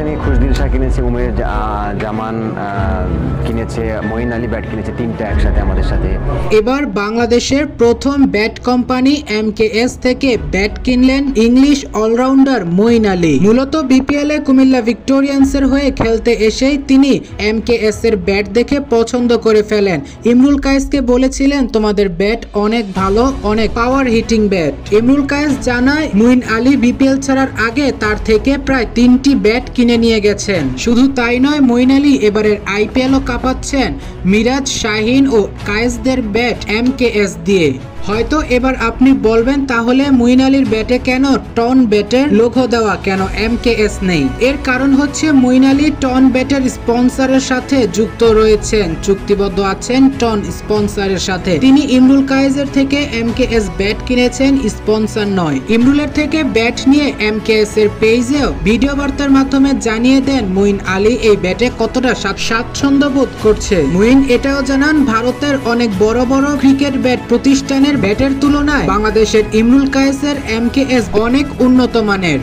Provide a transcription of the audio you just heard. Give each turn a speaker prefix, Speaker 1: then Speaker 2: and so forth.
Speaker 1: আমি খুশদিল শাহ কিনেছে, উমের জামান কিনেছে, মঈন আলী ব্যাট কিনেছে, তিনটা একসাথে আমাদের সাথে।
Speaker 2: এবার বাংলাদেশের প্রথম ব্যাট কোম্পানি এমকেএস থেকে ব্যাট কিনলেন ইংলিশ অলরাউন্ডার মঈন আলী। মূলত বিপিএল এ কুমিল্লা ভিক্টোরিয়ান্সের হয়ে খেলতে এসেই তিনি এমকেএস এর ব্যাট দেখে পছন্দ করে ফেলেন। ইমরুল কায়েসকে বলেছিলেন, তোমাদের ব্যাট অনেক ভালো, অনেক power hitting bat. Imrul Kayes জানায়, মঈন আলী বিপিএল ছাড়ার আগে তার থেকে প্রায় 3টি ব্যাট কিনে নিয়ে গেছেন। শুধু তাই নয়, মঈন আলী এবারের আইপিএলও কাঁপাচ্ছেন মিরাজ, শাহিন ও কায়েসদের ব্যাট এমকেএস দিয়ে। হয়তো এবার আপনি বলবেন, তাহলে মঈন আলীর ব্যাটে কেন টন ব্যাটের লোগো দেওয়া, কেন এমকেএস নেই? এর কারণ হচ্ছে মঈন আলী টন ব্যাটের স্পন্সরের সাথে যুক্ত রয়েছেন, চুক্তিবদ্ধ আছেন টন স্পন্সরের সাথে। তিনি ইমরুল কায়েসের থেকে এমকেএস ব্যাট কিনেছেন, স্পন্সর নয়। ইমরুলের থেকে ব্যাট নিয়ে এমকেএস এর পেজেও ভিডিও বার্তার মাধ্যমে জানিয়ে দেন মঈন আলী এই ব্যাটে কতটা স্বাচ্ছন্দ্য বোধ করছে। মঈন এটাও জানান, ভারতের অনেক বড় বড় ক্রিকেট ব্যাট প্রতিষ্ঠানের ব্যাটের তুলনায় বাংলাদেশের ইমরুল কায়েসের এমকেএস অনেক উন্নত মানের।